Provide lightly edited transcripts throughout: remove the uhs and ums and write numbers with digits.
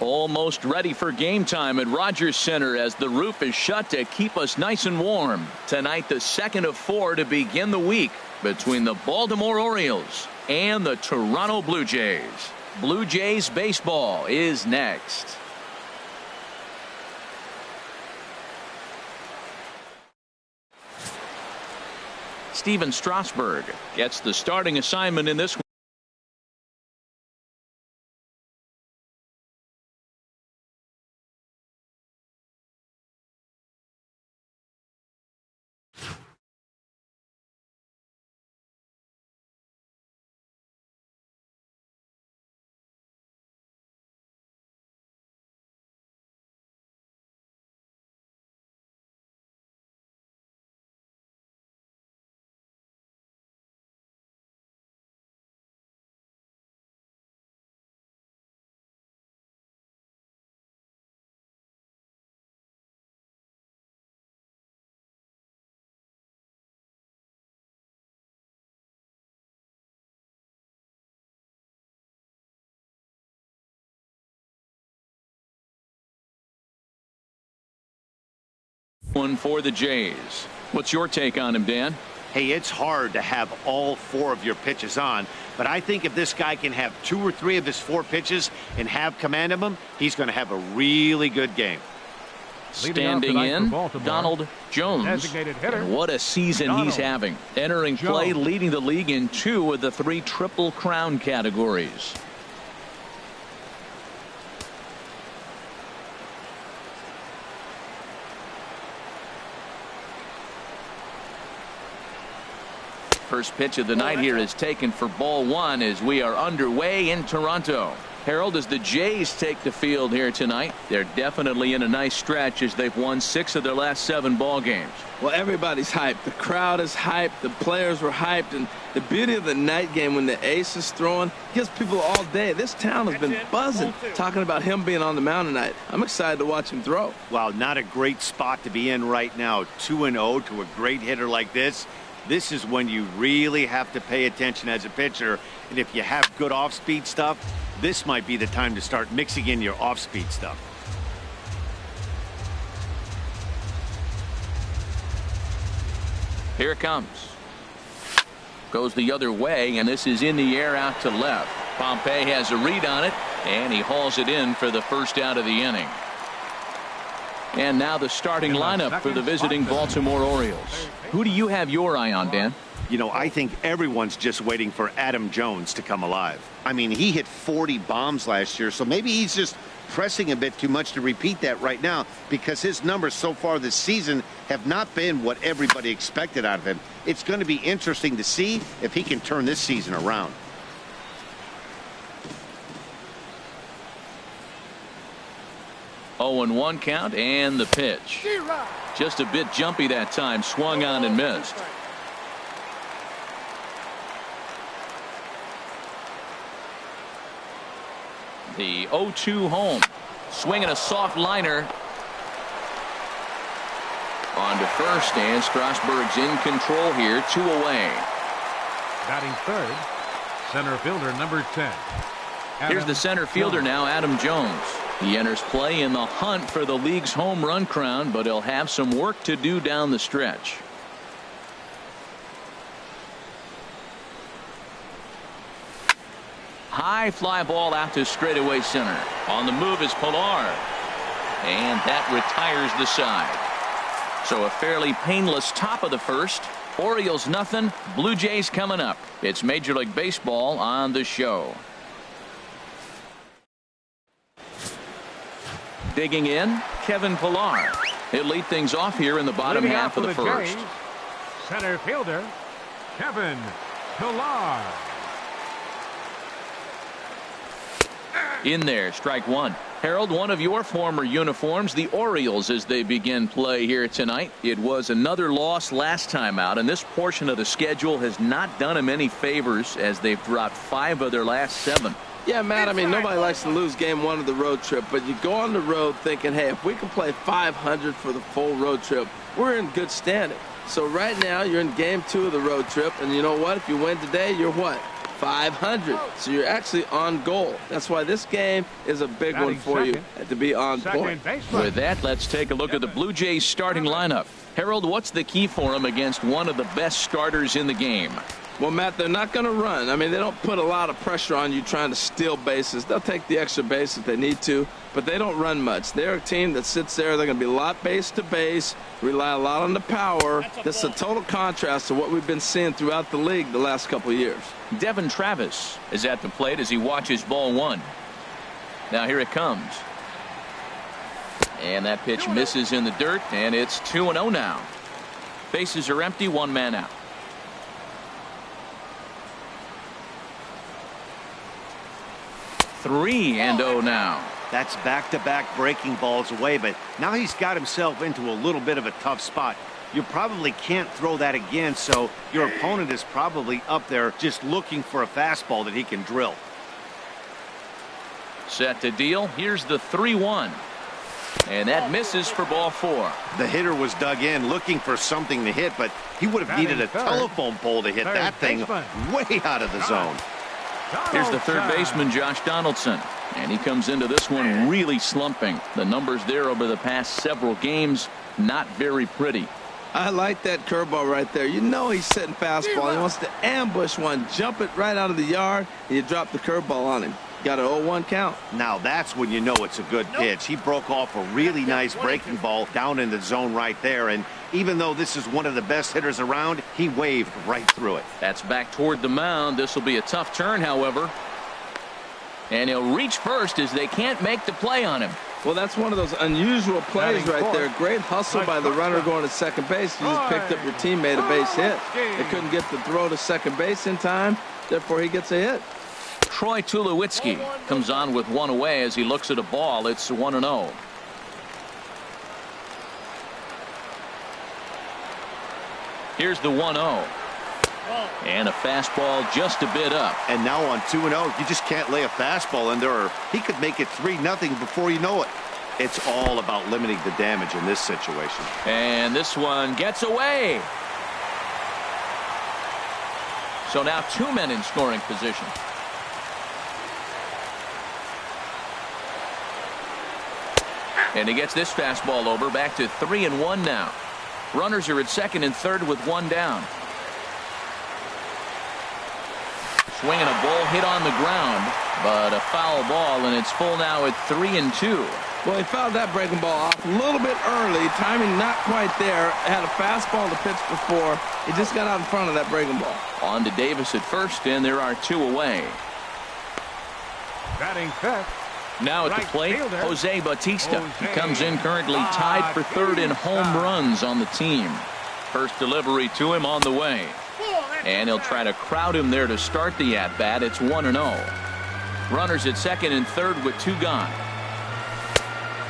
Almost ready for game time at Rogers Center as the roof is shut to keep us nice and warm. Tonight, the second of 4 to begin the week between the Baltimore Orioles and the Toronto Blue Jays. Blue Jays baseball is next. Steven Strasburg gets the starting assignment in this one. One for the Jays. What's your take on him, Dan? Hey, it's hard to have all 4 of your pitches on, but I think if this guy can have 2 or 3 of his 4 pitches and have command of them, he's going to have a really good game. Standing in, Donald Jones. And what a season he's having. Entering play, leading the league in 2 of the 3 Triple Crown categories. First pitch of the night here is taken for ball 1 as we are underway in Toronto. Harold, as the Jays take the field here tonight, they're definitely in a nice stretch as they've won 6 of their last 7 ball games. Well, everybody's hyped. The crowd is hyped. The players were hyped. And the beauty of the night game when the ace is throwing gives people all day. This town has been buzzing talking about him being on the mound tonight. I'm excited to watch him throw. Wow, not a great spot to be in right now. 2-0 to a great hitter like this. This is when you really have to pay attention as a pitcher. And if you have good off-speed stuff, this might be the time to start mixing in your off-speed stuff. Here it comes. Goes the other way, and this is in the air out to left. Pompey has a read on it, and he hauls it in for the first out of the inning. And now the starting lineup for the visiting Baltimore Orioles. Who do you have your eye on, Dan? You know, I think everyone's just waiting for Adam Jones to come alive. I mean, he hit 40 bombs last year, so maybe he's just pressing a bit too much to repeat that right now because his numbers so far this season have not been what everybody expected out of him. It's going to be interesting to see if he can turn this season around. Oh, and 1 count and the pitch. Just a bit jumpy that time. Swung on and missed. The 0-2 home. Swinging a soft liner. On to first, and Strasburg's in control here. 2 away. Batting third, center fielder number 10. Here's the center fielder now, Adam Jones. He enters play in the hunt for the league's home run crown, but he'll have some work to do down the stretch. High fly ball out to straightaway center. On the move is Pilar. And that retires the side. So a fairly painless top of the first. Orioles nothing. Blue Jays coming up. It's Major League Baseball on the show. Digging in, Kevin Pillar. He'll lead things off here in the bottom half of the first. Jays, center fielder, Kevin Pillar. In there, strike one. Harold, one of your former uniforms, the Orioles, as they begin play here tonight. It was another loss last time out, and this portion of the schedule has not done them any favors as they've dropped 5 of their last 7. Yeah, Matt, I mean, nobody likes to lose game 1 of the road trip, but you go on the road thinking, hey, if we can play 500 for the full road trip, we're in good standing. So right now, you're in game 2 of the road trip, and you know what? If you win today, you're what? 500. So you're actually on goal. That's why this game is a big one for you to be on point. With that, let's take a look at the Blue Jays starting lineup. Harold, what's the key for them against one of the best starters in the game? Well, Matt, they're not going to run. I mean, they don't put a lot of pressure on you trying to steal bases. They'll take the extra base if they need to, but they don't run much. They're a team that sits there. They're going to be a lot base to base, rely a lot on the power. This is a total contrast to what we've been seeing throughout the league the last couple of years. Devin Travis is at the plate as he watches ball 1. Now here it comes. And that pitch misses in the dirt, and it's 2-0 now. Bases are empty, 1 man out. 3-0 now. That's back-to-back breaking balls away, but now he's got himself into a little bit of a tough spot. You probably can't throw that again, so your opponent is probably up there just looking for a fastball that he can drill. Set to deal. Here's the 3-1. And that misses for ball 4. The hitter was dug in looking for something to hit, but he would have needed a telephone pole to hit that thing way out of the zone. Here's the third baseman, Josh Donaldson. And he comes into this one really slumping. The numbers there over the past several games, not very pretty. I like that curveball right there. You know he's setting fastball. He wants to ambush one, jump it right out of the yard, and you drop the curveball on him. Got an 0-1 count. Now that's when you know it's a good pitch. He broke off a really nice breaking ball down in the zone right there, and even though this is one of the best hitters around, he waved right through it. That's back toward the mound. This will be a tough turn, however. And he'll reach first as they can't make the play on him. Well, that's one of those unusual plays right there. Great hustle by the runner going to second base. You just picked up your teammate a base hit. They couldn't get the throw to second base in time. Therefore, he gets a hit. Troy Tulowitzki comes on with 1 away as he looks at a ball. It's 1-0. Here's the 1-0. And a fastball just a bit up. And now on 2-0, you just can't lay a fastball in there, or he could make it 3-0 before you know it. It's all about limiting the damage in this situation. And this one gets away. So now 2 men in scoring position. And he gets this fastball over, back to 3-1 now. Runners are at second and third with 1 down. Swinging a ball hit on the ground, but a foul ball, and it's full now at 3-2. Well, he fouled that breaking ball off a little bit early. Timing not quite there. Had a fastball to pitch before. He just got out in front of that breaking ball. On to Davis at first, and there are 2 away. Batting fifth. Now at the plate, Jose Bautista. He comes in currently tied for third in home runs on the team. First delivery to him on the way. And he'll try to crowd him there to start the at-bat. It's 1-0. Runners at second and third with 2 gone.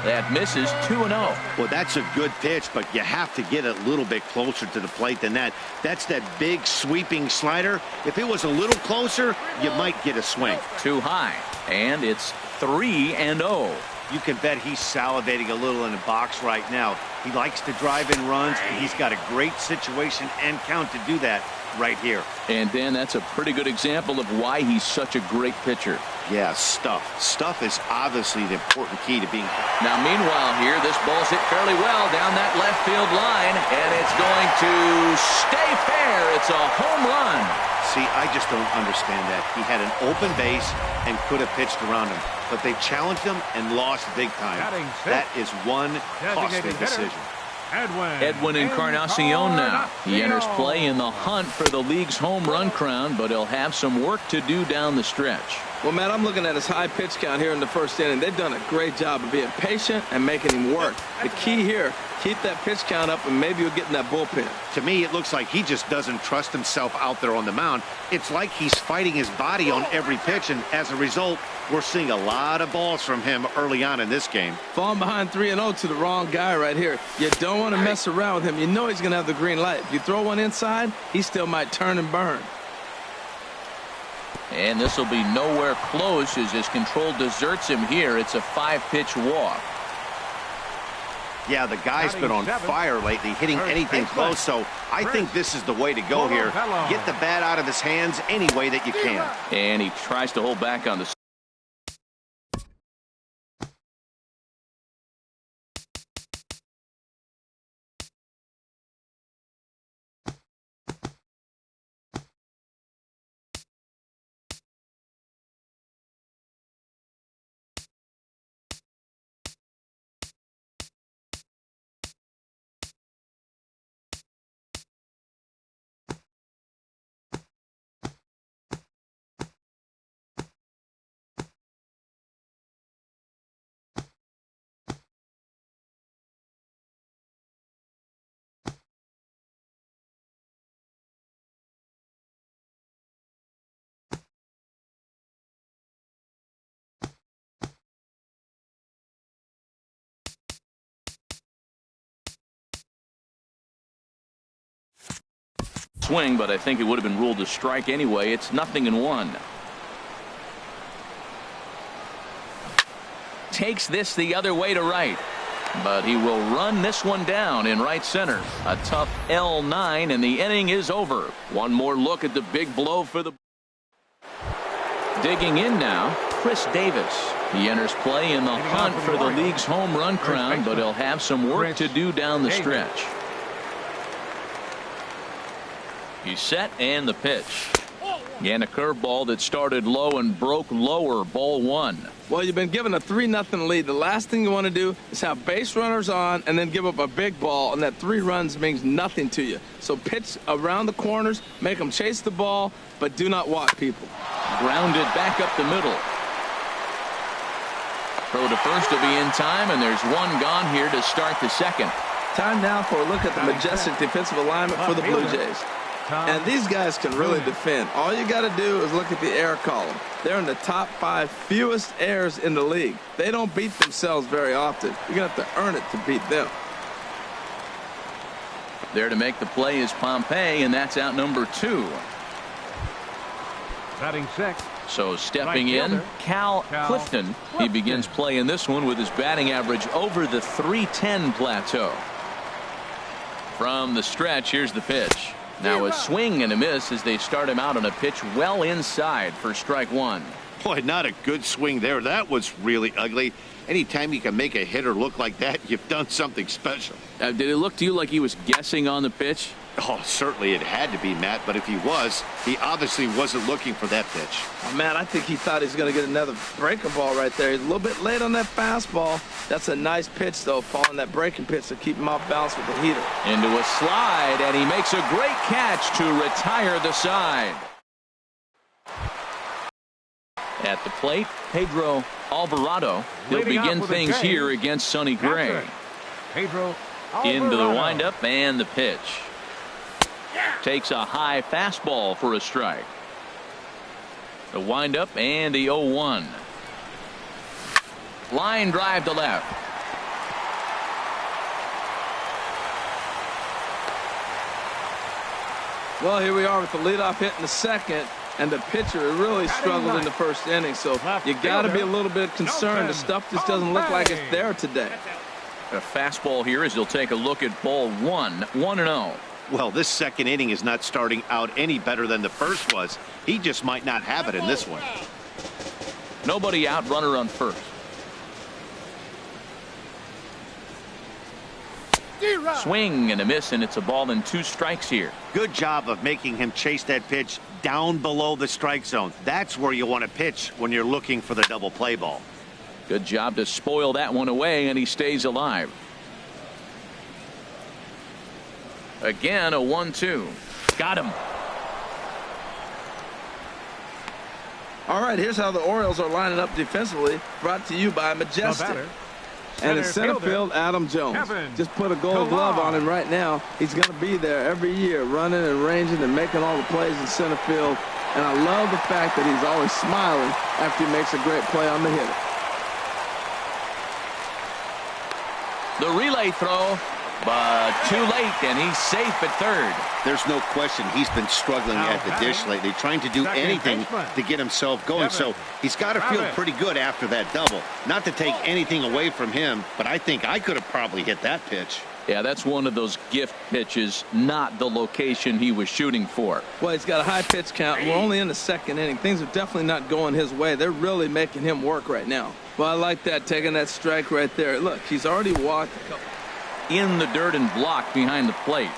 That misses, 2-0. Well, that's a good pitch, but you have to get a little bit closer to the plate than that. That's that big sweeping slider. If it was a little closer, you might get a swing. Too high, and it's 3-0. You can bet he's salivating a little in the box right now. He likes to drive in runs, and he's got a great situation and count to do that right here. And Dan, that's a pretty good example of why he's such a great pitcher. Yeah, stuff. Stuff is obviously the important key to being. Now, meanwhile here, this ball's hit fairly well down that left field line, and it's going to stay fair. It's a home run. See, I just don't understand that. He had an open base and could have pitched around him, but they challenged him and lost big time. That is one costly decision. Edwin Encarnacion now. He enters play in the hunt for the league's home run crown, but he'll have some work to do down the stretch. Well, Matt, I'm looking at his high pitch count here in the first inning. They've done a great job of being patient and making him work. The key here, keep that pitch count up, and maybe you'll get in that bullpen. To me, it looks like he just doesn't trust himself out there on the mound. It's like he's fighting his body on every pitch, and as a result, we're seeing a lot of balls from him early on in this game. Falling behind 3-0 to the wrong guy right here. You don't want to mess around with him. You know he's going to have the green light. If you throw one inside, he still might turn and burn. And this will be nowhere close as his control deserts him here. It's a 5-pitch walk. Yeah, the guy's been on fire lately, hitting anything close, so I think this is the way to go here. Get the bat out of his hands any way that you can. And he tries to hold back on the swing, but I think it would have been ruled a strike anyway. It's 0-1. Takes this the other way to right, but he will run this one down in right center. A tough L9, and the inning is over. One more look at the big blow for the. Digging in now, Chris Davis. He enters play in the hunt for the league's home run crown, but he'll have some work to do down the stretch. He's set, and the pitch. And a curveball that started low and broke lower. Ball 1. Well, you've been given a 3-0 lead. The last thing you want to do is have base runners on and then give up a big ball, and that 3 runs means nothing to you. So pitch around the corners, make them chase the ball, but do not walk people. Grounded back up the middle. Throw to first will be in time, and there's one gone here to start the second. Time now for a look at the majestic defensive alignment for the Blue Jays. And these guys can really defend. All you got to do is look at the error column. They're in the top 5 fewest errors in the league. They don't beat themselves very often. You're going to have to earn it to beat them. There to make the play is Pompey, and that's out number 2. Batting sixth. So stepping in, Cal Clifton. He begins play in this one with his batting average over the .310 plateau. From the stretch, here's the pitch. Now a swing and a miss as they start him out on a pitch well inside for strike 1. Boy, not a good swing there. That was really ugly. Anytime you can make a hitter look like that, you've done something special. Did it look to you like he was guessing on the pitch? Oh, certainly it had to be, Matt, but if he was, he obviously wasn't looking for that pitch. Oh, Matt, I think he thought he was going to get another breaking ball right there. He's a little bit late on that fastball. That's a nice pitch, though, following that breaking pitch to keep him off balance with the heater. Into a slide, and he makes a great catch to retire the side. At the plate, Pedro Alvarado. He'll begin things here against Sonny Gray. Pedro Into the windup and the pitch. Takes a high fastball for a strike. The windup and the 0-1. Line drive to left. Well, here we are with the leadoff hit in the second, and the pitcher really struggled in the first inning, so you got to be a little bit concerned. The stuff just doesn't look like it's there today. A fastball here as he'll take a look at ball 1, 1-0. Well, this second inning is not starting out any better than the first was. He just might not have it in this one. Nobody out, runner on first. Swing and a miss, and it's a ball and 2 strikes here. Good job of making him chase that pitch down below the strike zone. That's where you want to pitch when you're looking for the double play ball. Good job to spoil that one away, and he stays alive. Again, a 1-2. Got him. All right, here's how the Orioles are lining up defensively, brought to you by Majestic. And in center field, Adam Jones. Just put a gold glove on him right now. He's going to be there every year, running and ranging and making all the plays in center field. And I love the fact that he's always smiling after he makes a great play on the hitter. The relay throw, but too late, and he's safe at third. There's no question he's been struggling at the dish lately, trying to do anything to get himself going. So he's got to feel pretty good after that double. Not to take anything away from him, but I think I could have probably hit that pitch. Yeah, that's one of those gift pitches, not the location he was shooting for. Well, he's got a high pitch count. We're only in the second inning. Things are definitely not going his way. They're really making him work right now. Well, I like that, taking that strike right there. Look, he's already walked a couple. In the dirt and blocked behind the plate.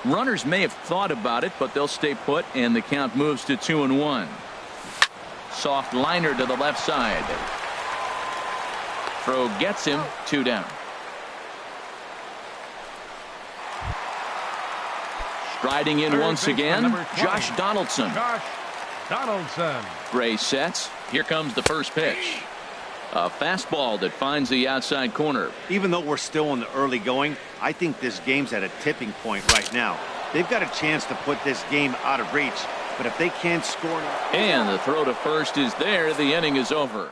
Runners may have thought about it, but they'll stay put, and the count moves to 2-1. Soft liner to the left side. Throw gets him, 2 down. Striding in once again, Josh Donaldson. Gray sets. Here comes the first pitch. A fastball that finds the outside corner. Even though we're still in the early going, I think this game's at a tipping point right now. They've got a chance to put this game out of reach, but if they can't score... And the throw to first is there. The inning is over.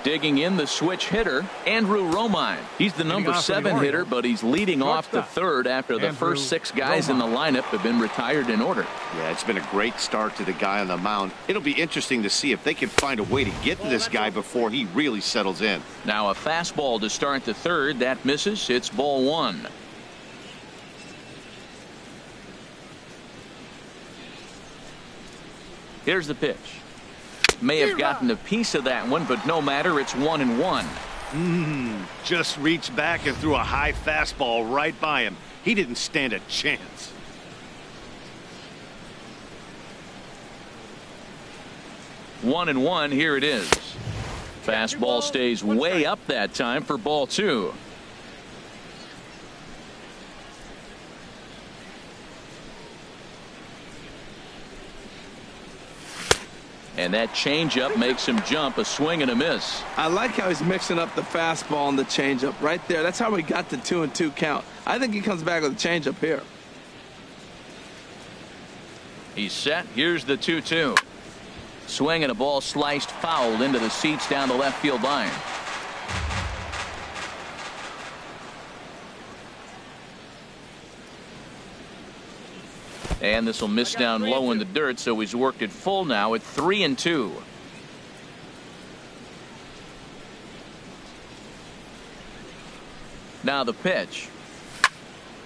Digging in the switch hitter, Andrew Romine. He's the number 7 hitter, but he's leading off the third after the first 6 guys in the lineup have been retired in order. Yeah, it's been a great start to the guy on the mound. It'll be interesting to see if they can find a way to get to this guy before he really settles in. Now a fastball to start the third. That misses. It's ball 1. Here's the pitch. May have gotten a piece of that one, but no matter, it's 1-1. Just reached back and threw a high fastball right by him. He didn't stand a chance. One and one, here it is. Fastball stays way up that time for ball 2. And that changeup makes him jump. A swing and a miss. I like how he's mixing up the fastball and the changeup right there. That's how we got the 2-2 count. I think he comes back with a changeup here. He's set. Here's the 2-2. Swing and a ball sliced foul into the seats down the left field line. And this will miss down low in the dirt, so he's worked it full now at 3-2. Now the pitch.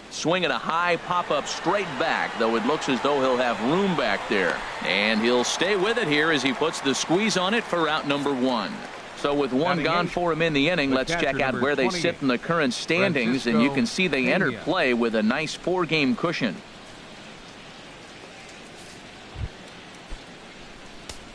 Swinging a high pop-up straight back, though it looks as though he'll have room back there. And he'll stay with it here as he puts the squeeze on it for out number 1. So with one gone for him in the inning, let's check out where they sit in the current standings, and you can see they enter play with a nice 4-game cushion.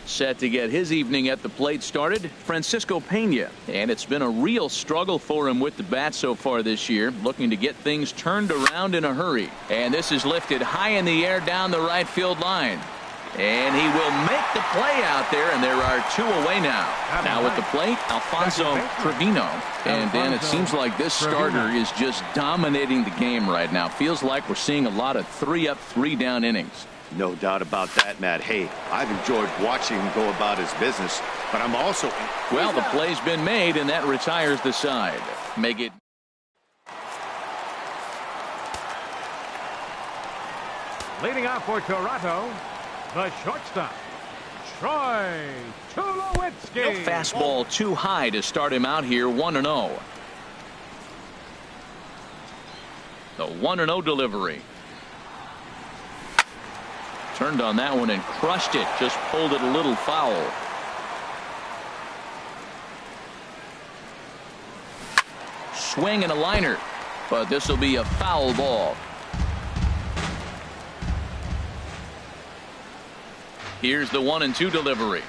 Set to get his evening at the plate started, Francisco Pena. And it's been a real struggle for him with the bat so far this year, looking to get things turned around in a hurry. And this is lifted high in the air down the right field line. And he will make the play out there, and there are 2 away now. Now at the plate, Alfonso Trevino. And then it seems like this starter is just dominating the game right now. Feels like we're seeing a lot of 3-up, 3-down innings. No doubt about that, Matt. Hey, I've enjoyed watching him go about his business, but I'm also... Well, the play's been made, and that retires the side. Make it... Leading off for Toronto, the shortstop, Troy Tulowitzki. No fastball too high to start him out here, 1-0. The 1-0 delivery. Turned on that one and crushed it. Just pulled it a little foul. Swing and a liner. But this will be a foul ball. Here's the 1-2 delivery.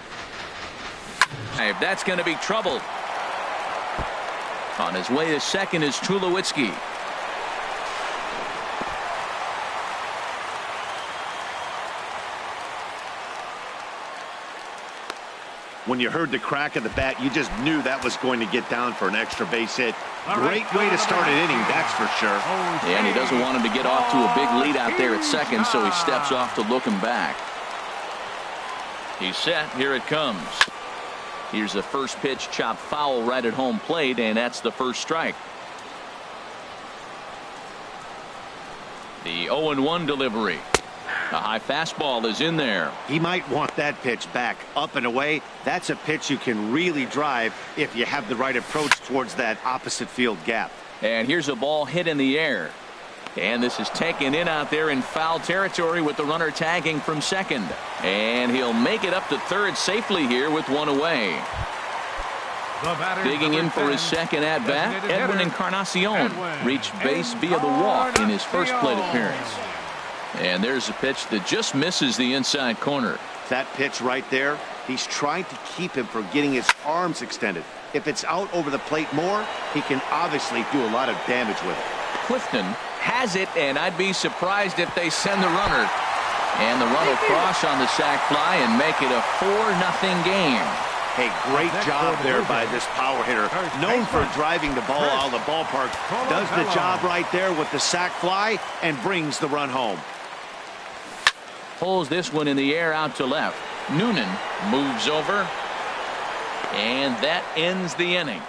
If that's going to be trouble. On his way to second is Tulowitzki. When you heard the crack of the bat, you just knew that was going to get down for an extra base hit. Great way to start an inning, that's for sure. And he doesn't want him to get off to a big lead out there at second, so he steps off to look him back. He's set. Here it comes. Here's the first pitch, chopped foul right at home plate, and that's the first strike. The 0-1 delivery. A high fastball is in there. He might want that pitch back, up and away. That's a pitch you can really drive if you have the right approach towards that opposite field gap. And here's a ball hit in the air. And this is taken in out there in foul territory with the runner tagging from second. And he'll make it up to third safely here with one away. Digging in for his second at-bat, Edwin Encarnacion reached base via the walk in his first plate appearance. And there's a pitch that just misses the inside corner. That pitch right there, he's trying to keep him from getting his arms extended. If it's out over the plate more, he can obviously do a lot of damage with it. Clifton has it, and I'd be surprised if they send the runner. And the run will cross on the sac fly and make it a 4-0 game. Hey, great job there by this power hitter. Known for driving the ball out of the ballpark. Does the job right there with the sac fly and brings the run home. Pulls this one in the air out to left. Noonan moves over. And that ends the inning.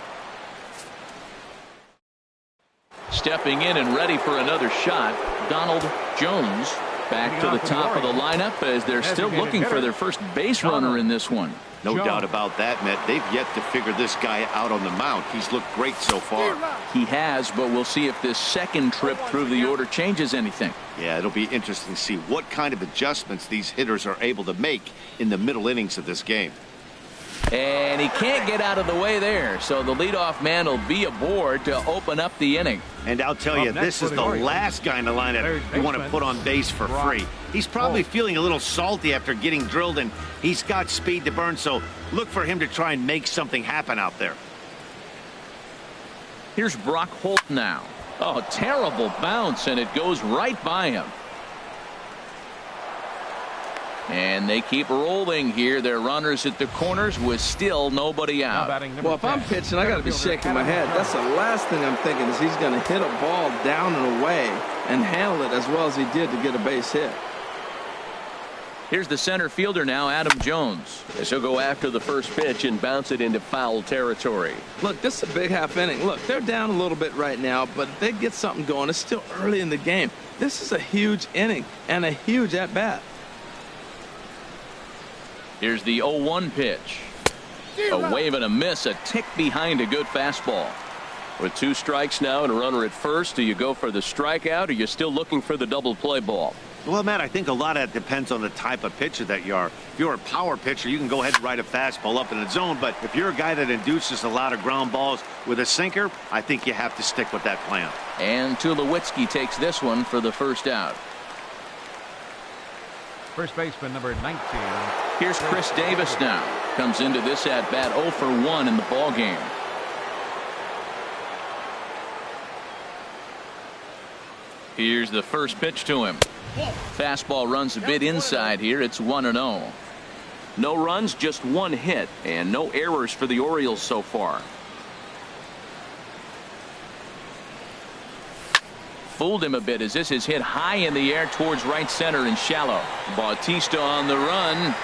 Stepping in and ready for another shot, Donald Jones back to the top of the lineup as they're still looking for their first base runner in this one. No doubt about that, Matt. They've yet to figure this guy out on the mound. He's looked great so far. He has, but we'll see if this second trip through the order changes anything. Yeah, it'll be interesting to see what kind of adjustments these hitters are able to make in the middle innings of this game. And he can't get out of the way there, so the leadoff man will be aboard to open up the inning. And I'll tell you, this is the last guy in the lineup you want to put on base for free. He's probably feeling a little salty after getting drilled, and he's got speed to burn, so look for him to try and make something happen out there. Here's Brock Holt now. Oh, terrible bounce, and it goes right by him. And they keep rolling here. Their runners at the corners with still nobody out. Well, if I'm pitching, I got to be shaking my head. That's the last thing I'm thinking is he's going to hit a ball down and away and handle it as well as he did to get a base hit. Here's the center fielder now, Adam Jones, as he'll go after the first pitch and bounce it into foul territory. Look, this is a big half inning. Look, they're down a little bit right now, but if they get something going, it's still early in the game. This is a huge inning and a huge at-bat. Here's the 0-1 pitch. A wave and a miss, a tick behind a good fastball. With 2 strikes now and a runner at first, do you go for the strikeout or are you still looking for the double play ball? Well, Matt, I think a lot of that depends on the type of pitcher that you are. If you're a power pitcher, you can go ahead and ride a fastball up in the zone. But if you're a guy that induces a lot of ground balls with a sinker, I think you have to stick with that plan. And Tulowitzki takes this one for the first out. First baseman number 19. Here's Chris Davis now. Comes into this at bat 0 for 1 in the ball game. Here's the first pitch to him. Fastball runs a bit inside here. It's 1-0. No runs, just 1 hit, and no errors for the Orioles so far. Fooled him a bit as this is hit high in the air towards right center and shallow. Bautista on the run.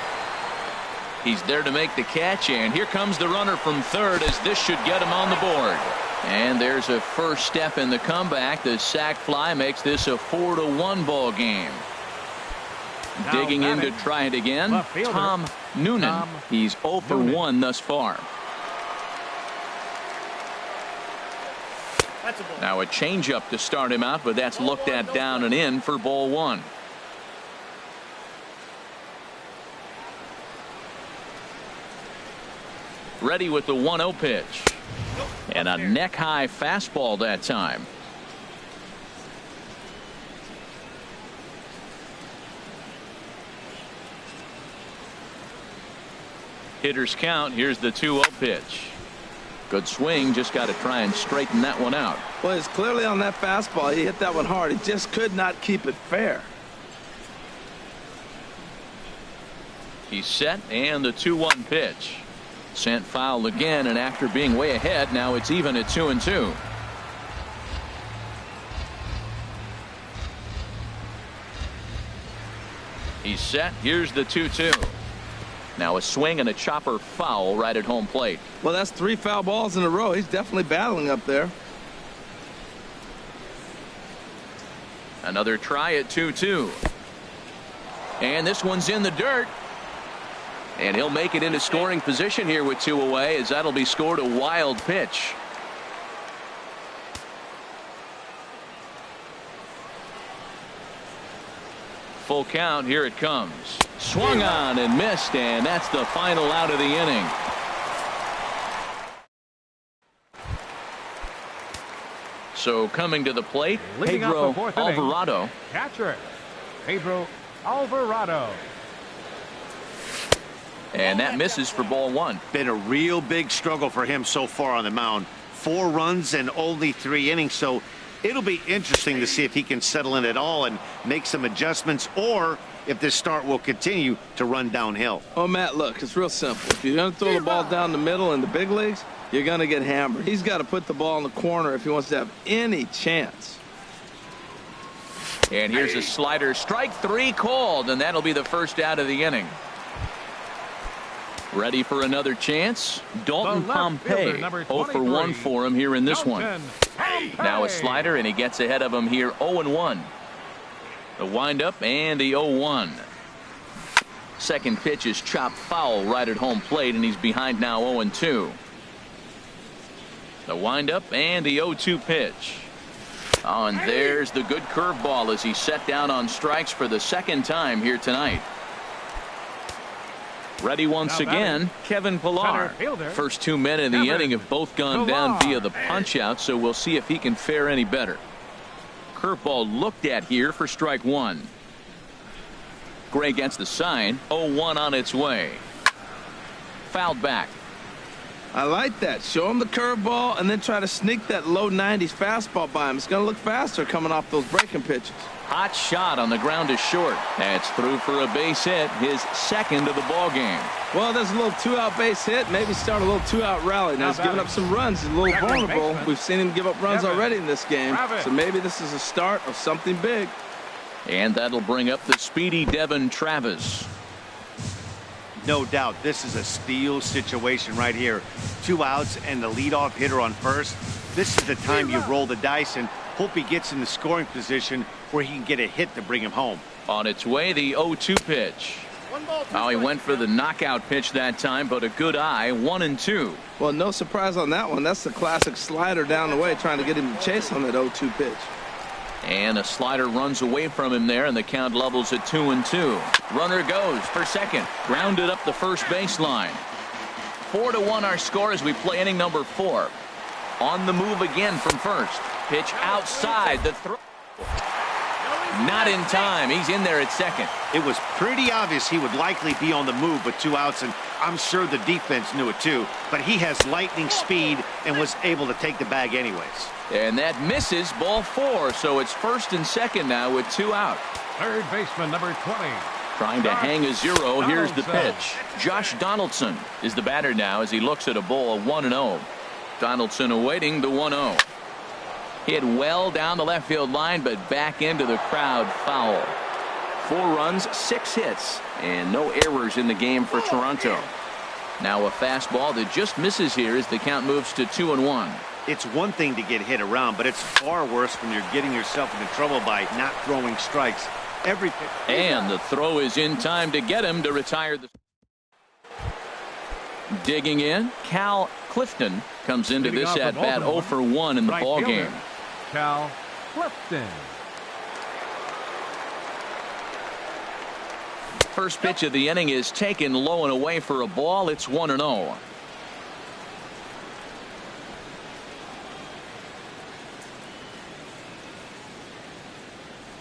He's there to make the catch, and here comes the runner from third as this should get him on the board. And there's a first step in the comeback. The sac fly makes this a 4-1 ball game. Now digging in to try it again, Tom Noonan. He's 0 for 1 thus far. Now a changeup to start him out, but that's looked at down and in for ball 1. Ready with the 1-0 pitch. And a neck-high fastball that time. Hitters count. Here's the 2-0 pitch. Good swing. Just got to try and straighten that one out. Well, it's clearly on that fastball. He hit that one hard. He just could not keep it fair. He's set, and the 2-1 pitch. Sent foul again, and after being way ahead, now it's even at 2-2. He's set. Here's the 2-2. Now a swing and a chopper foul right at home plate. Well, that's 3 foul balls in a row. He's definitely battling up there. Another try at 2-2. And this one's in the dirt. And he'll make it into scoring position here with 2 away, as that'll be scored a wild pitch. Full count. Here it comes. Swung on and missed, and that's the final out of the inning. So coming to the plate, Leading off Pedro the 4th inning, Alvarado. catcher Pedro Alvarado. And that misses for ball 1. Been a real big struggle for him so far on the mound. 4 runs and only 3 innings, so it'll be interesting to see if he can settle in at all and make some adjustments, or if this start will continue to run downhill. Oh, Matt, look, it's real simple. If you're going to throw the ball down the middle in the big leagues, you're going to get hammered. He's got to put the ball in the corner if he wants to have any chance. And here's a slider. Strike 3 called, and that'll be the first out of the inning. Ready for another chance? Dalton Pompey. 0 for 1 for him here in this one. Now a slider, and he gets ahead of him here 0-1. The windup and the 0-1. Second pitch is chopped foul right at home plate, and he's behind now 0-2. The windup and the 0-2 pitch. Oh, and there's the good curveball as he's set down on strikes for the second time here tonight. Ready once again, Kevin Pillar. First 2 men in the inning have both gone down via the punch out, so we'll see if he can fare any better. Curveball looked at here for strike 1. Gray gets the sign. 0-1 on its way. Fouled back. I like that. Show him the curveball and then try to sneak that low 90s fastball by him. It's going to look faster coming off those breaking pitches. Hot shot on the ground is short. That's through for a base hit, his second of the ball game. Well, there's a little 2-out base hit. Maybe start a little 2-out rally. Now he's giving up some runs. He's a little vulnerable. We've seen him give up runs already in this game. So maybe this is a start of something big. And that'll bring up the speedy Devin Travis. No doubt this is a steal situation right here. 2 outs and the leadoff hitter on first. This is the time you roll the dice and hope he gets in the scoring position where he can get a hit to bring him home. On its way, the 0-2 pitch. Oh, he went for the knockout pitch that time, but a good eye. 1-2. Well, no surprise on that one. That's the classic slider down the way, trying to get him to chase on that 0-2 pitch. And a slider runs away from him there, and the count levels at 2-2. Runner goes for second. Grounded up the first baseline. 4-1 our score as we play inning number 4. On the move again from first. Pitch outside the throw. Not in time. He's in there at second. It was pretty obvious he would likely be on the move with 2 outs, and I'm sure the defense knew it too. But he has lightning speed and was able to take the bag anyways. And that misses ball 4. So it's first and second now with 2 out. Third baseman, number 20. Trying to hang a 0. Here's the pitch. Josh Donaldson is the batter now as he looks at a ball 1-0. Donaldson awaiting the 1-0. Hit well down the left field line, but back into the crowd foul. 4 runs, 6 hits, and no errors in the game for Toronto. Now a fastball that just misses here as the count moves to 2-1. It's one thing to get hit around, but it's far worse when you're getting yourself into trouble by not throwing strikes. And the throw is in time to get him to retire the. Digging in, Cal Clifton comes into this at bat 0 for 1 in the ball game. Cal Clifton. First pitch of the inning is taken low and away for a ball. It's 1-0.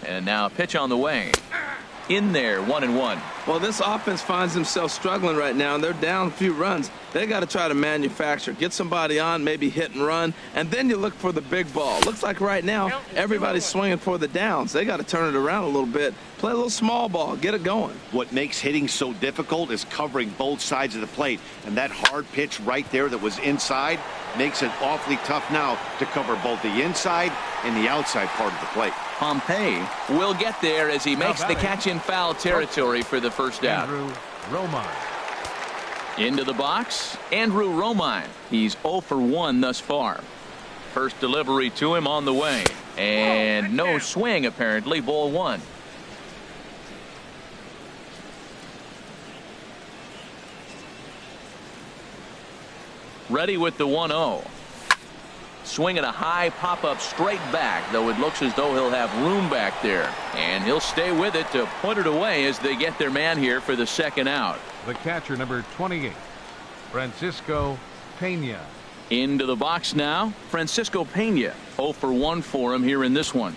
And now a pitch on the way. In there, 1-1. Well, this offense finds themselves struggling right now, and they're down a few runs. They got to try to manufacture, get somebody on, maybe hit and run, and then you look for the big ball. Looks like right now everybody's swinging for the downs. They got to turn it around a little bit, play a little small ball, get it going. What makes hitting so difficult is covering both sides of the plate, and that hard pitch right there that was inside makes it awfully tough now to cover both the inside and the outside part of the plate. Pompey will get there as he makes the catch in foul territory for the first out. Andrew Romine. Into the box, Andrew Romine. He's 0 for 1 thus far. First delivery to him on the way. And no swing, apparently. Ball 1. Ready with the 1-0. Swinging a high pop-up straight back, though it looks as though he'll have room back there. And he'll stay with it to put it away as they get their man here for the second out. The catcher, number 28, Francisco Pena. Into the box now, Francisco Pena. 0 for 1 for him here in this one.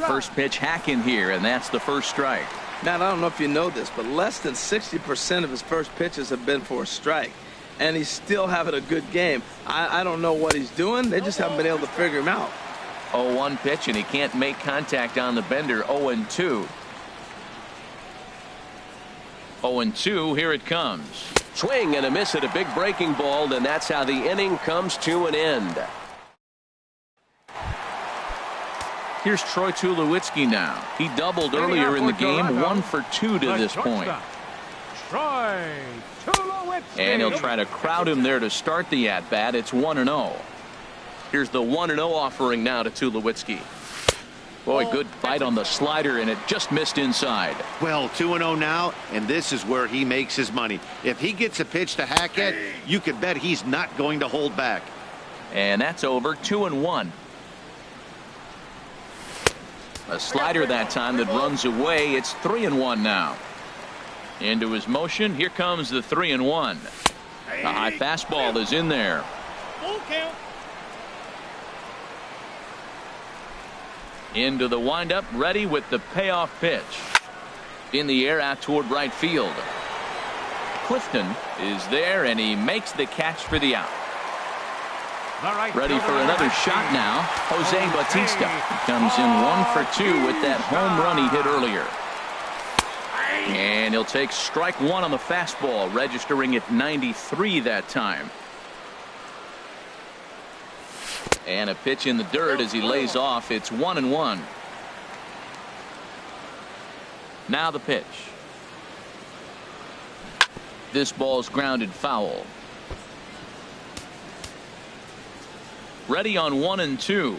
First pitch hacking here, and that's the first strike. Matt, I don't know if you know this, but less than 60% of his first pitches have been for a strike, and he's still having a good game. I don't know what he's doing. They just haven't been able to figure him out. 0-1 pitch, and he can't make contact on the bender. 0-2. 0-2, here it comes. Swing and a miss at a big breaking ball, and that's how the inning comes to an end. Here's Troy Tulowitzki now. He doubled earlier in the game, 1 for 2 to this point. Troy Tulowitzki. And he'll try to crowd him there to start the at-bat. It's 1-0. Here's the 1-0 offering now to Tulowitzki. Boy, good bite on the slider, and it just missed inside. Well, 2-0 now, and this is where he makes his money. If he gets a pitch to hack at, you could bet he's not going to hold back. And that's over. 2-1. A slider that time that runs away. It's 3-1 now. Into his motion. Here comes the 3-1. The high fastball is in there. Full count. Into the windup, ready with the payoff pitch. In the air out toward right field. Clifton is there, and he makes the catch for the out. Ready for another shot now. Jose Bautista comes in 1 for 2 with that home run he hit earlier. And he'll take strike 1 on the fastball, registering at 93 that time. And a pitch in the dirt as he lays off. It's 1-1. Now the pitch. This ball's grounded foul. Ready on 1-2.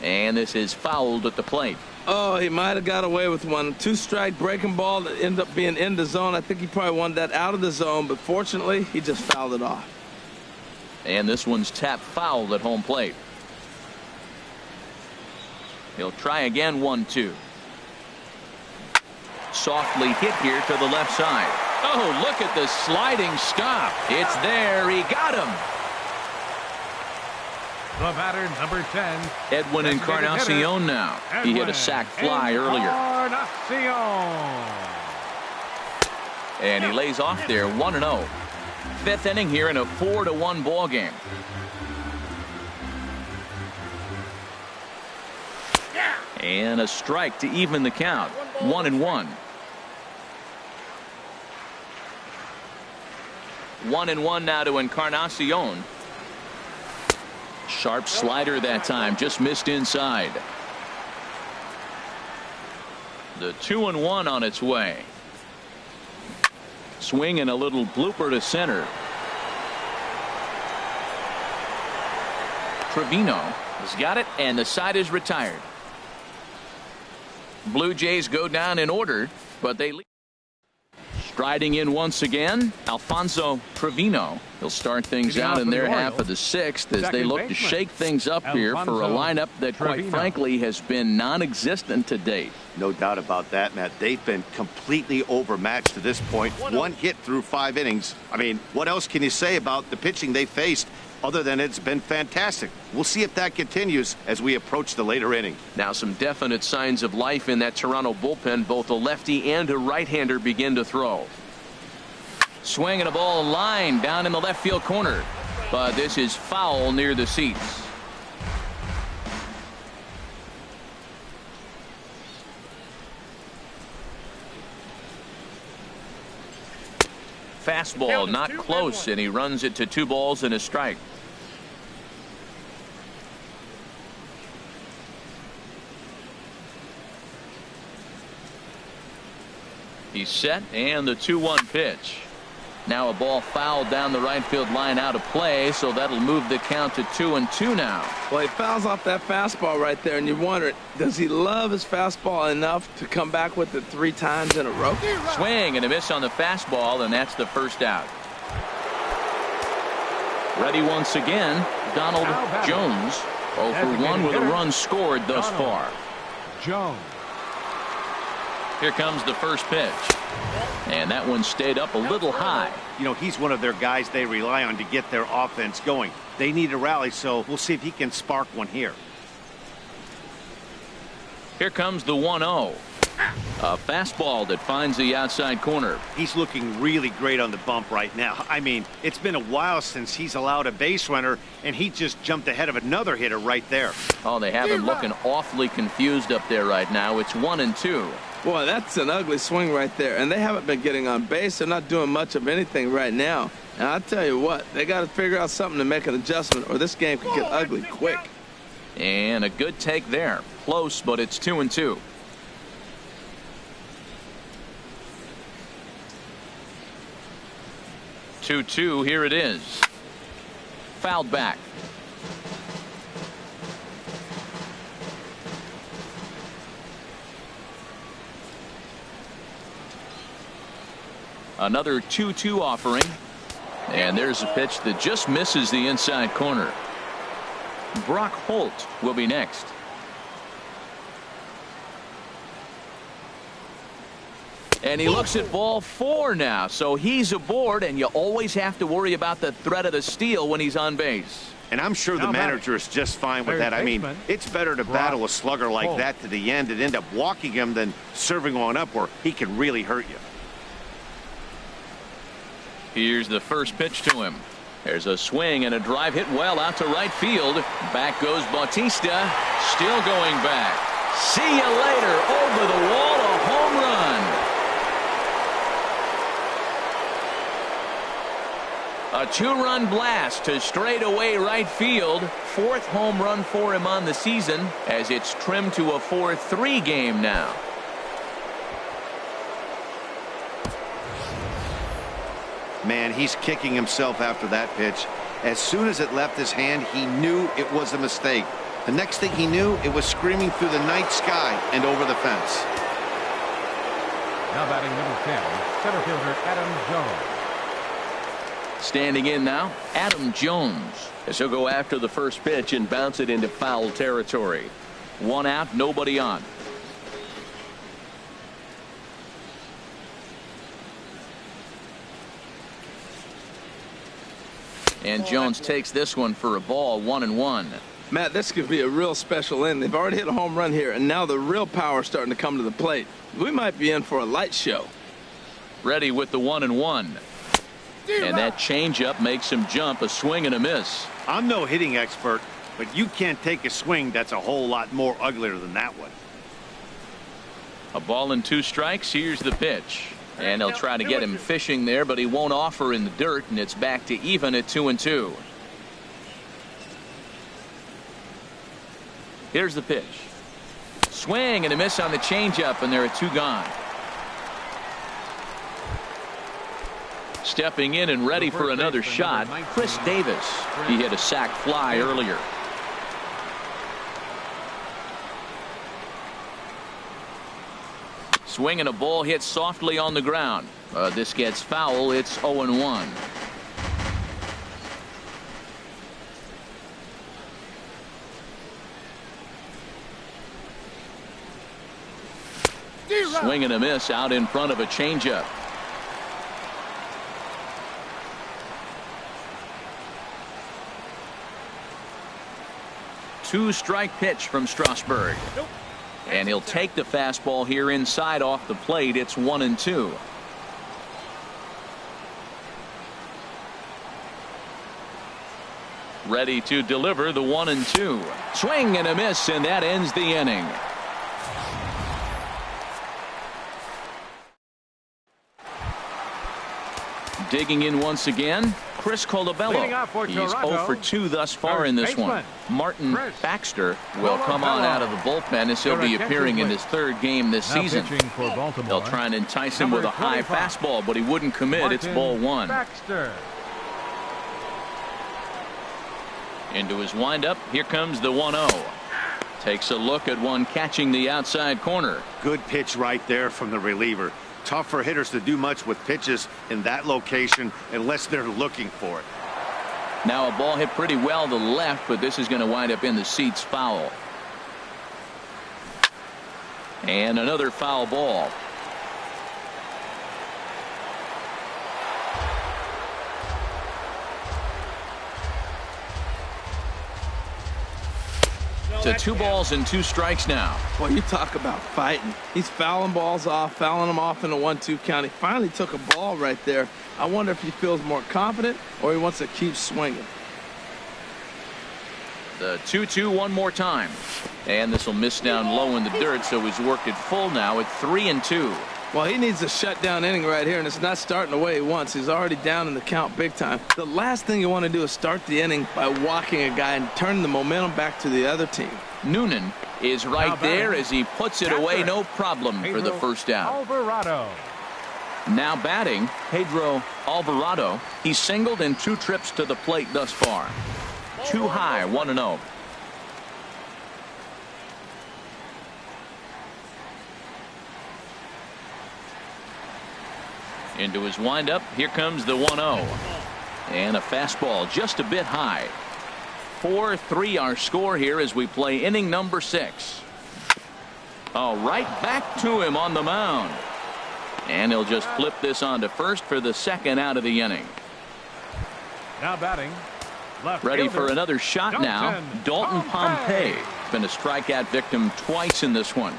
And this is fouled at the plate. Oh, he might have got away with one. 2-strike breaking ball that ended up being in the zone. I think he probably wanted that out of the zone, but fortunately, he just fouled it off. And this one's tapped foul at home plate. He'll try again. 1-2. Softly hit here to the left side. Oh, look at the sliding stop. It's there. He got him. The batter, number 10. Edwin Encarnacion now. He hit a sac fly earlier. And he lays off there. 1-0. Fifth inning here in a 4-1 ball game. And a strike to even the count. 1-1. 1-1 now to Encarnacion. Sharp slider that time, just missed inside. The 2-1 on its way. Swing and a little blooper to center. Trevino has got it, and the side is retired. Blue Jays go down in order, but they lead. Striding in once again, Alfonso Trevino. He'll start things out in their half of the sixth as they look to shake things up here for a lineup that, quite frankly, has been non-existent to date. No doubt about that, Matt. They've been completely overmatched to this point. One hit through 5 innings. I mean, what else can you say about the pitching they faced other than it's been fantastic? We'll see if that continues as we approach the later inning. Now some definite signs of life in that Toronto bullpen. Both a lefty and a right-hander begin to throw. Swing and a ball line down in the left field corner. But this is foul near the seats. Fastball not close, and he runs it to 2 balls and a strike. He's set, and the 2-1 pitch. Now a ball fouled down the right field line out of play, so that'll move the count to 2-2 now. Well, he fouls off that fastball right there, and you wonder, does he love his fastball enough to come back with it 3 times in a row? Swing and a miss on the fastball, and that's the first out. Ready once again, Donald Jones. 0 for 1 with a run scored thus far. Jones. Here comes the first pitch. And that one stayed up a little high. You know, he's one of their guys they rely on to get their offense going. They need a rally, so we'll see if he can spark one here. Here comes the 1-0. A fastball that finds the outside corner. He's looking really great on the bump right now. I mean, it's been a while since he's allowed a base runner, and he just jumped ahead of another hitter right there. Oh, they have him looking awfully confused up there right now. It's 1-2. Boy, that's an ugly swing right there, and they haven't been getting on base. They're not doing much of anything right now. And I'll tell you what, they got to figure out something to make an adjustment, or this game could get ugly quick. And a good take there. Close, but it's 2-2. Here it is. Fouled back. Another 2-2 offering. And there's a pitch that just misses the inside corner. Brock Holt will be next. And he looks at ball 4 now, so he's aboard, and you always have to worry about the threat of the steal when he's on base. And I'm sure the manager is just fine with that. I mean, it's better to battle a slugger like that to the end and end up walking him than serving one up where he can really hurt you. Here's the first pitch to him. There's a swing and a drive hit well out to right field. Back goes Bautista, still going back. See you later. Over the wall, a home run. A 2-run blast to straightaway right field. 4th home run for him on the season as it's trimmed to a 4-3 game now. Man, he's kicking himself after that pitch. As soon as it left his hand, he knew it was a mistake. The next thing he knew, it was screaming through the night sky and over the fence. Now batting number 10, center fielder Adam Jones. Standing in now, Adam Jones. As he'll go after the first pitch and bounce it into foul territory. 1 out, nobody on. And Jones takes this one for a ball, 1-1. Matt, this could be a real special inning. They've already hit a home run here, and now the real power is starting to come to the plate. We might be in for a light show. Ready with the 1-1. And that changeup makes him jump. A swing and a miss. I'm no hitting expert, but you can't take a swing that's a whole lot more uglier than that one. A ball and 2 strikes. Here's the pitch. And they'll try to get him fishing there, but he won't offer in the dirt, and it's back to even at 2-2. Here's the pitch. Swing and a miss on the changeup, and there are 2 gone. Stepping in and ready for another shot, Chris Davis. He hit a sac fly earlier. Swing and a ball hit softly on the ground. This gets foul. It's 0-1. Swing and a miss out in front of a changeup. Two-strike pitch from Strasburg. And he'll take the fastball here inside off the plate. It's 1-2. Ready to deliver the 1-2. Swing and a miss, and that ends the inning. Digging in once again, Chris Colabello. He's 0 for 2 thus far in this one. Martin Baxter will come on out of the bullpen as he'll be appearing in his third game this season. They'll try and entice him with a high fastball, but he wouldn't commit. It's ball 1. Into his windup. Here comes the 1-0. Takes a look at one catching the outside corner. Good pitch right there from the reliever. Tough for hitters to do much with pitches in that location unless they're looking for it. Now a ball hit pretty well to the left, but this is going to wind up in the seats foul. And another foul ball. To 2 balls and 2 strikes now. Boy, you talk about fighting. He's fouling balls off, fouling them off in a 1-2 count. He finally took a ball right there. I wonder if he feels more confident or he wants to keep swinging. The 2-2 one more time. And this will miss down low in the dirt, so he's worked it full now at 3-2. Well, he needs a shutdown inning right here, and it's not starting the way he wants. He's already down in the count big time. The last thing you want to do is start the inning by walking a guy and turning the momentum back to the other team. Noonan is right there as he puts it away, no problem for the first out. Alvarado. Now batting, Pedro Alvarado. He's singled in 2 trips to the plate thus far. Too high, 1-0. Into his windup. Here comes the 1-0. And a fastball just a bit high. 4-3 our score here as we play inning number 6. Oh, right back to him on the mound. And he'll just flip this on to first for the second out of the inning. Now batting. Left Ready fielder, for another shot now. Dalton Pompey. Been a strikeout victim twice in this one.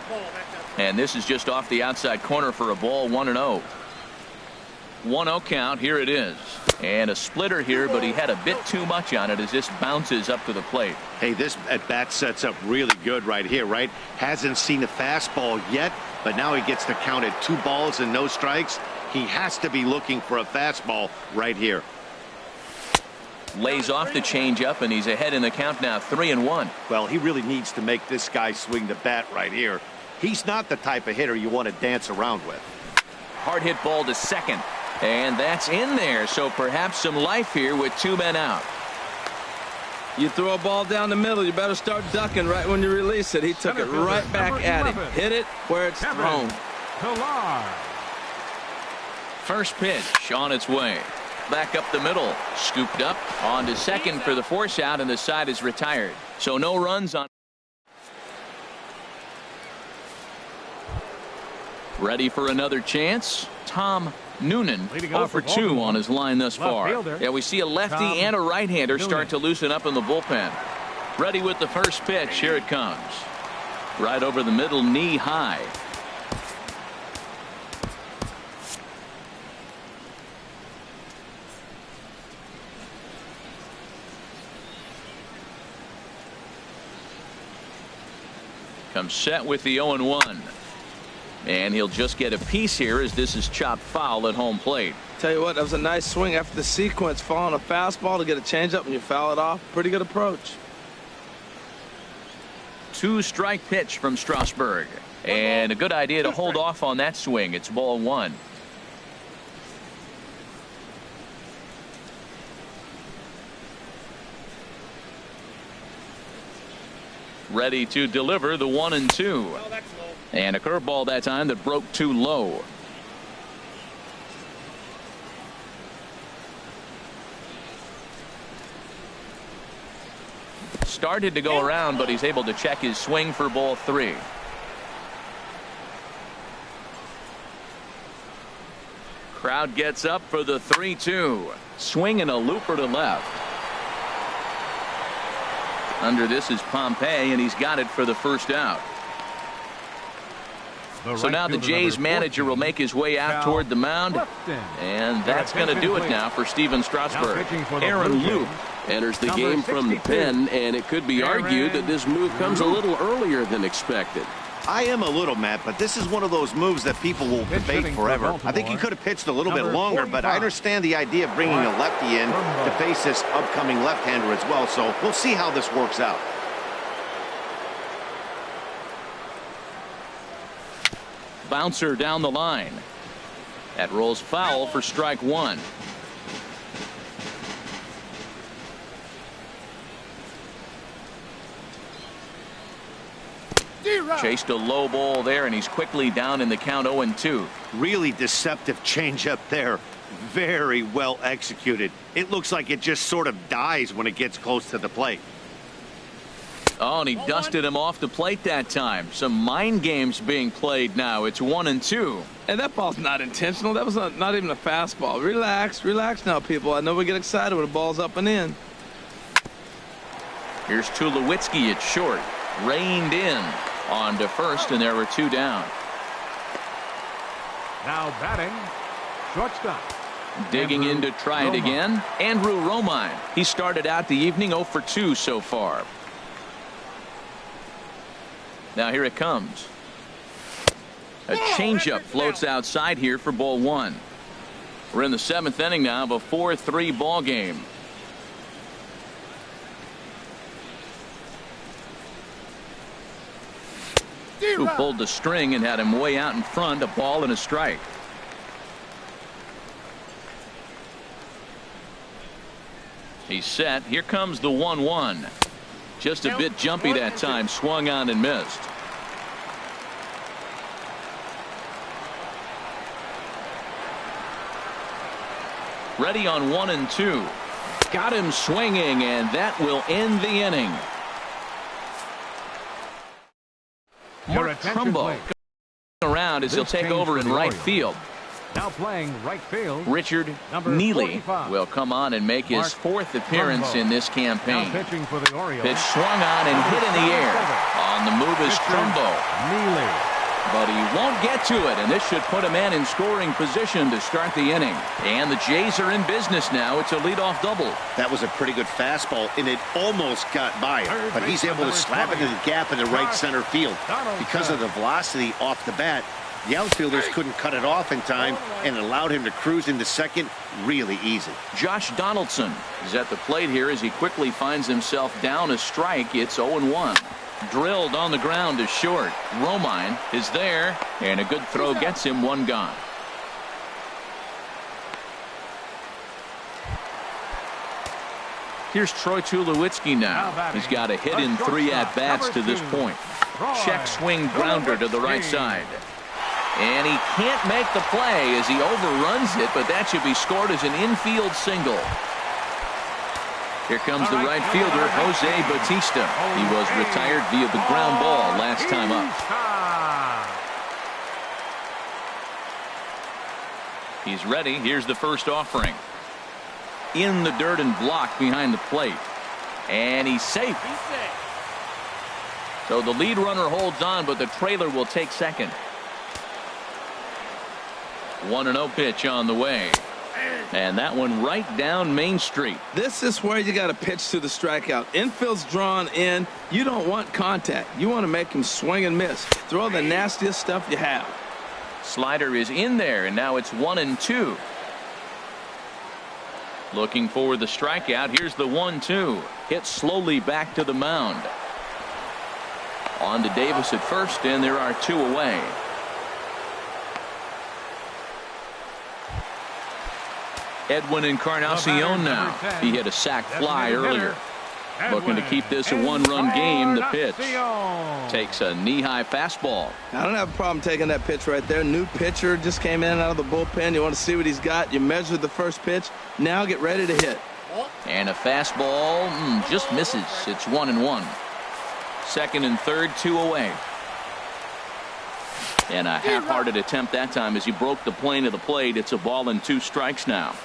And this is just off the outside corner for a ball, 1-0. 1-0 count. Here it is. And a splitter here, but he had a bit too much on it as this bounces up to the plate. Hey, this at bat sets up really good right here, right? Hasn't seen a fastball yet, but now he gets to count at 2 balls and no strikes. He has to be looking for a fastball right here. Lays off the changeup, and he's ahead in the count now, 3-1. Well, he really needs to make this guy swing the bat right here. He's not the type of hitter you want to dance around with. Hard hit ball to second. And that's in there, so perhaps some life here with 2 men out. You throw a ball down the middle, you better start ducking right when you release it. He took it right back at him. Hit it where it's thrown. First pitch on its way. Back up the middle. Scooped up on to second for the force out, and the side is retired. So no runs on. Ready for another chance. Tom Noonan 0 for 2 on his line thus far. Yeah, we see a lefty and a right-hander start to loosen up in the bullpen. Ready with the first pitch. Here it comes. Right over the middle, knee high. Comes set with the 0-1. And he'll just get a piece here as this is chopped foul at home plate. Tell you what, that was a nice swing after the sequence. Following a fastball to get a changeup and you foul it off. Pretty good approach. 2-strike pitch from Strasburg. And a good idea to hold off on that swing. It's ball 1. Ready to deliver the 1-2. And a curveball that time that broke too low. Started to go around, but he's able to check his swing for ball 3. Crowd gets up for the 3-2. Swing and a looper to left. Under this is Pompey, and he's got it for the first out. So now the Jays manager will make his way out toward the mound, and that's going to do it now for Steven Strasburg. Aaron Loup enters the game from the pen, and it could be argued that this move comes a little earlier than expected. I am a little, Matt, but this is one of those moves that people will debate forever. I think he could have pitched a little bit longer, but I understand the idea of bringing a lefty in to face this upcoming left-hander as well, so we'll see how this works out. Bouncer down the line. That rolls foul for strike 1. Chased a low ball there, and he's quickly down in the count 0-2. Really deceptive changeup there. Very well executed. It looks like it just sort of dies when it gets close to the plate. Oh, and he dusted him off the plate that time. Some mind games being played now. It's 1-2. And that ball's not intentional. That was not even a fastball. Relax, relax now, people. I know we get excited when the ball's up and in. Here's Tulowitzki at short. Reined in on to first, and there were 2 down. Now batting, shortstop. Digging in to try it again, Andrew Romine. He started out the evening 0 for 2 so far. Now here it comes. A changeup floats outside here for ball 1. We're in the 7th inning now of a 4-3 ball game. Who pulled the string and had him way out in front, a ball and a strike. He's set. Here comes the 1-1. Just a bit jumpy that time. Swung on and missed. Ready on 1-2. Got him swinging, and that will end the inning. Mark Trumbo around as he'll take over in right field. Now playing right field, Richard Neely will come on and make his 4th appearance in this campaign. pitching for the Orioles. Pitch swung on and hit in the air. On the move is Trumbo. Neely. But he won't get to it, and this should put a man in scoring position to start the inning. And the Jays are in business now. It's a leadoff double. That was a pretty good fastball, and it almost got by him, but he's able to slap into the gap in the right center field. Because of the velocity off the bat, the outfielders couldn't cut it off in time, and it allowed him to cruise into second really easy. Josh Donaldson is at the plate here as he quickly finds himself down a strike. It's 0-1. Drilled on the ground to short. Romine is there, and a good throw gets him 1 gone. Here's Troy Tulowitzki now. He's got a hit in 3 at-bats to this point. Check swing grounder to the right side. And he can't make the play as he overruns it, but that should be scored as an infield single. Here comes the right fielder, Jose Bautista. He was retired via the ground ball last time up. He's ready. Here's the first offering. In the dirt and blocked behind the plate. And he's safe. So the lead runner holds on, but the trailer will take second. 1-0 pitch on the way. And that one right down Main Street. This is where you got to pitch to the strikeout. Infield's drawn in. You don't want contact. You want to make him swing and miss. Throw the nastiest stuff you have. Slider is in there, and now it's 1-2. Looking for the strikeout. Here's the 1-2. Hit slowly back to the mound. On to Davis at first, and there are 2 away. Edwin Encarnacion now. He hit a sac fly earlier. Looking to keep this a 1-run game. The pitch takes a knee-high fastball. I don't have a problem taking that pitch right there. New pitcher just came in out of the bullpen. You want to see what he's got. You measure the first pitch. Now get ready to hit. And a fastball just misses. It's 1-1. Second and third, 2 away. And a half-hearted attempt that time as he broke the plane of the plate. It's a ball and 2 strikes now.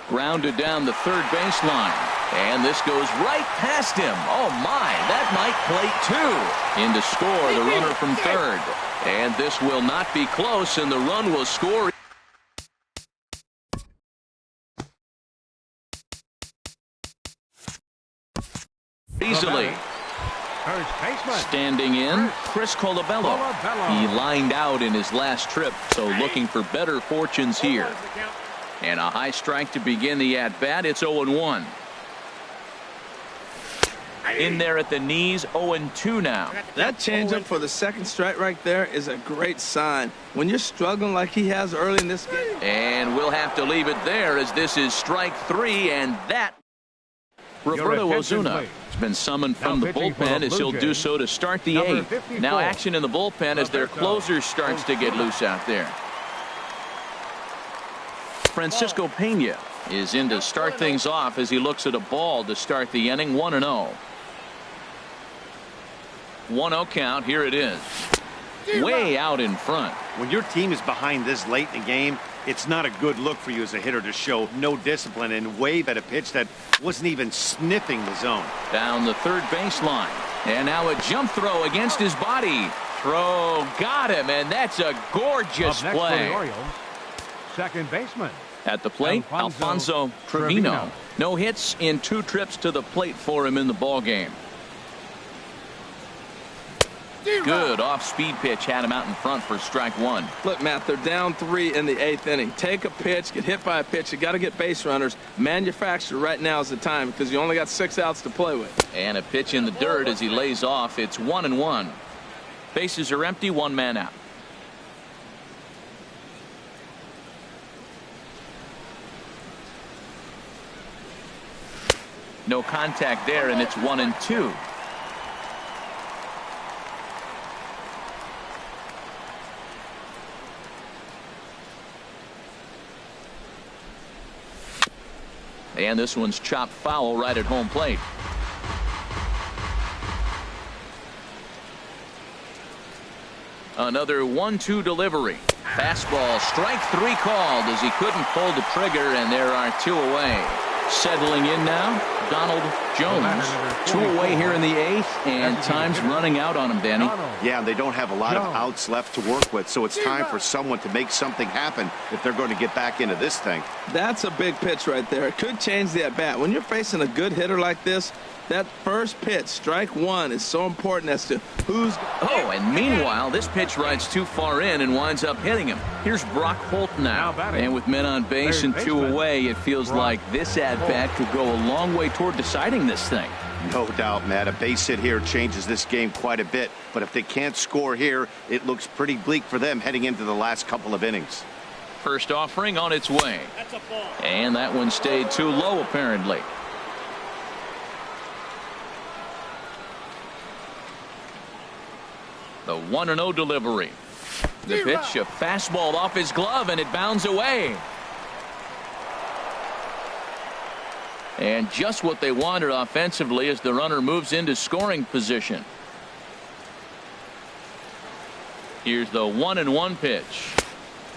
Grounded down the third baseline. And this goes right past him. Oh, my. That might plate 2. In to score the runner from third. And this will not be close, and the run will score easily. Standing in, Chris Colabello. He lined out in his last trip, so looking for better fortunes here. And a high strike to begin the at-bat. It's 0-1. In there at the knees, 0-2 now. That changeup for the second strike right there is a great sign. When you're struggling like he has early in this game. And we'll have to leave it there as this is strike 3, and that Roberto Ozuna has been summoned from the bullpen as he'll do so to start the 8th. Now action in the bullpen as their closer starts to get loose out there. Francisco Pena is in to start things off as he looks at a ball to start the inning. 1-0. 1-0 count. Here it is. Way out in front. When your team is behind this late in the game, it's not a good look for you as a hitter to show no discipline and wave at a pitch that wasn't even sniffing the zone. Down the third baseline. And now a jump throw against his body. Throw got him, and that's a gorgeous play. Second baseman. At the plate, Alfonso Trevino. No hits in 2 trips to the plate for him in the ballgame. Good off-speed pitch had him out in front for strike 1. Look, Matt, they're down 3 in the 8th inning. Take a pitch, get hit by a pitch. You got to get base runners. Manufacture right now is the time because you only got 6 outs to play with. And a pitch in the dirt as he lays off. It's 1-1. Bases are empty, 1 man out. No contact there, and it's 1-2. And this one's chopped foul right at home plate. Another 1-2 delivery. Fastball, strike 3 called as he couldn't pull the trigger, and there are 2 away. Settling in now, Donald Jones. 2 away here in the 8th, and time's running out on him, Danny. Yeah, they don't have a lot of outs left to work with, so it's time for someone to make something happen if they're going to get back into this thing. That's a big pitch right there. It could change the at-bat. When you're facing a good hitter like this, that first pitch, strike 1, is so important as to who's... Oh, and meanwhile, this pitch rides too far in and winds up hitting him. Here's Brock Holt now. And with men on base and 2 away, it feels like this at-bat could go a long way toward deciding this thing. No doubt, Matt. A base hit here changes this game quite a bit. But if they can't score here, it looks pretty bleak for them heading into the last couple of innings. First offering on its way. And that one stayed too low, apparently. The 1-0 delivery. The pitch, a fastball off his glove, and it bounds away. And just what they wanted offensively as the runner moves into scoring position. Here's the 1-1 pitch.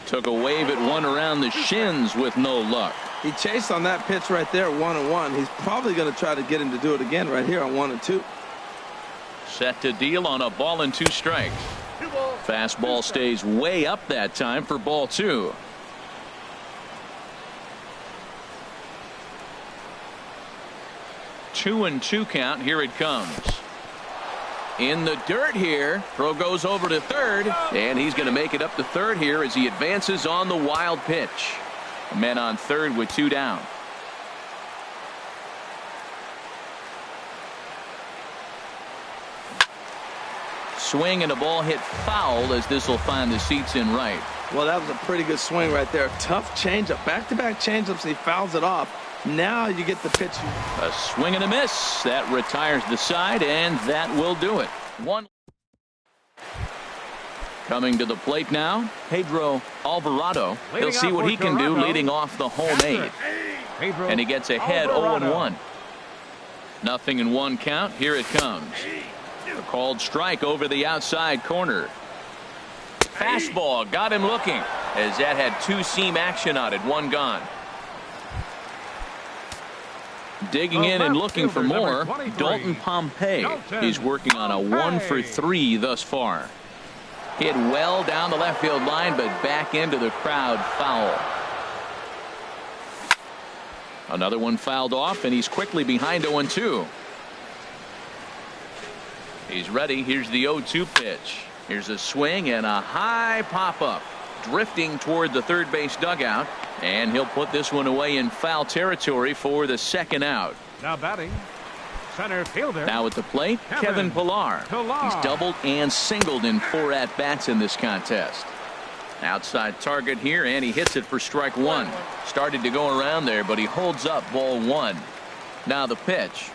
Took a wave at one around the shins with no luck. He chased on that pitch right there, 1-1. He's probably going to try to get him to do it again right here on 1-2. Set to deal on a ball and 2 strikes. Fastball stays way up that time for ball 2. Two and 2 count. Here it comes. In the dirt here. Throw goes over to third, and he's going to make it up to third here as he advances on the wild pitch. Men on third with 2 down. Swing and a ball hit foul as this will find the seats in right. Well, that was a pretty good swing right there. Tough changeup. Back-to-back changeups, and he fouls it off. Now you get the pitch. A swing and a miss. That retires the side, and that will do it. 1. Coming to the plate now, Pedro Alvarado. He'll see what he can do leading off the home 8. And he gets ahead 0-1. Nothing in 1 count. Here it comes. A called strike over the outside corner. Fastball got him looking, as that had 2-seam action on it. 1 gone. Digging in and looking for more, Dalton Pompey. He's working on a 1-for-3 thus far. Hit well down the left field line, but back into the crowd, foul. Another one fouled off, and he's quickly behind 0-2. He's ready. Here's the 0-2 pitch. Here's a swing and a high pop-up. Drifting toward the third base dugout, and he'll put this one away in foul territory for the 2nd out. Now batting, center fielder. Now at the plate, Kevin Pillar. He's doubled and singled in 4 at-bats in this contest. Outside target here, and he hits it for strike 1. Started to go around there, but he holds up ball 1. Now the pitch.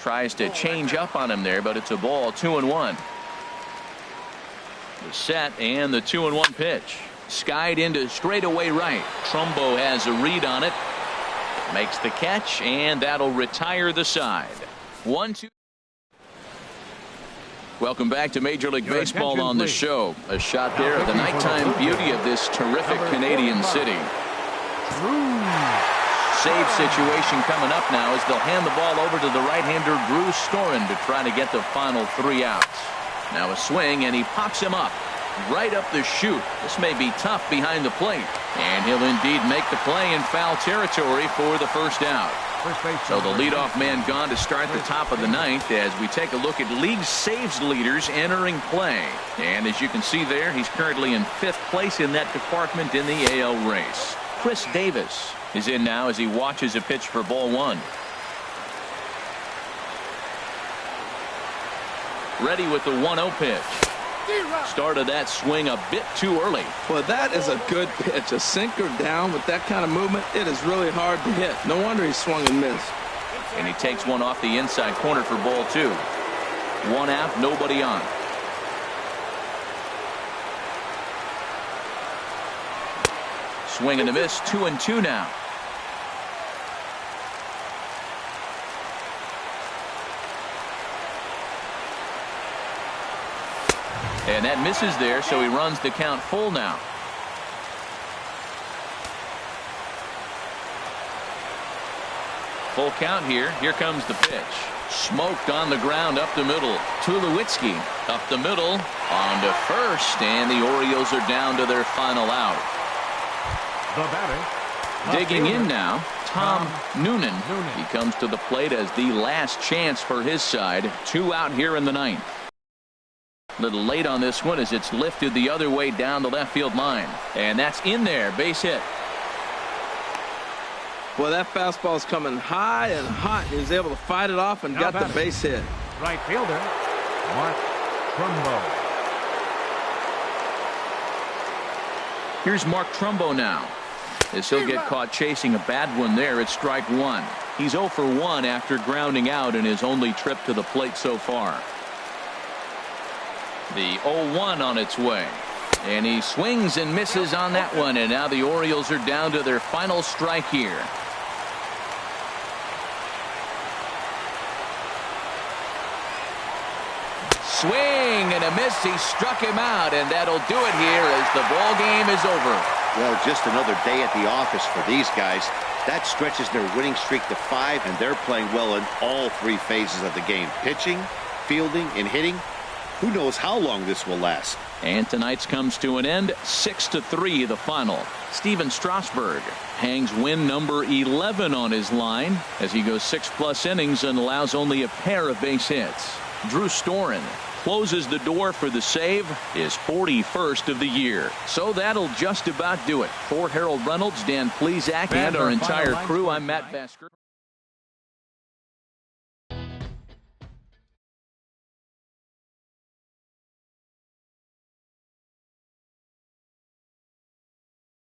Tries to change up on him there, but it's a ball. 2-1. The set and the 2-1 pitch. Skied into straightaway right. Trumbo has a read on it. Makes the catch, and that'll retire the side. 1-2. Welcome back to Major League Baseball on the show. A shot there of the nighttime beauty of this terrific Canadian city. Save situation coming up now as they'll hand the ball over to the right-hander Drew Storen to try to get the final 3 outs. Now a swing, and he pops him up right up the chute. This may be tough behind the plate, and he'll indeed make the play in foul territory for the 1st out. So the leadoff man gone to start the top of the 9th as we take a look at league saves leaders entering play. And as you can see there, he's currently in 5th place in that department in the AL race. Chris Davis is in now as he watches a pitch for ball 1. Ready with the 1-0 pitch. Started that swing a bit too early. Well, that is a good pitch. A sinker down with that kind of movement, it is really hard to hit. No wonder he swung and missed. And he takes one off the inside corner for ball 2. 1 out, nobody on. Swing and a miss. 2-2 now. And that misses there, so he runs the count full now. Full count here. Here comes the pitch. Smoked on the ground up the middle. Tulowitzki up the middle on to first, and the Orioles are down to their final out. The batter. Digging in now, Tom Noonan. He comes to the plate as the last chance for his side. 2 out here in the 9th. Little late on this one as it's lifted the other way down the left field line. And that's in there. Base hit. Well, that fastball is coming high and hot. He was able to fight it off and got the base hit. Right fielder, Mark Trumbo. Here's Mark Trumbo now, as he'll get caught chasing a bad one there at strike 1. He's 0 for 1 after grounding out in his only trip to the plate so far. The 0-1 on its way. And he swings and misses on that one, and now the Orioles are down to their final strike here. Swing and a miss. He struck him out, and that'll do it here as the ball game is over. Well, just another day at the office for these guys. That stretches their winning streak to 5, and they're playing well in all 3 phases of the game. Pitching, fielding, and hitting. Who knows how long this will last. And tonight's comes to an end. 6-3 the final. Steven Strasburg hangs win number 11 on his line as he goes 6+ innings and allows only a pair of base hits. Drew Storen closes the door for the save, his 41st of the year. So that'll just about do it. For Harold Reynolds, Dan Plesac, and our entire crew, I'm Matt Basker.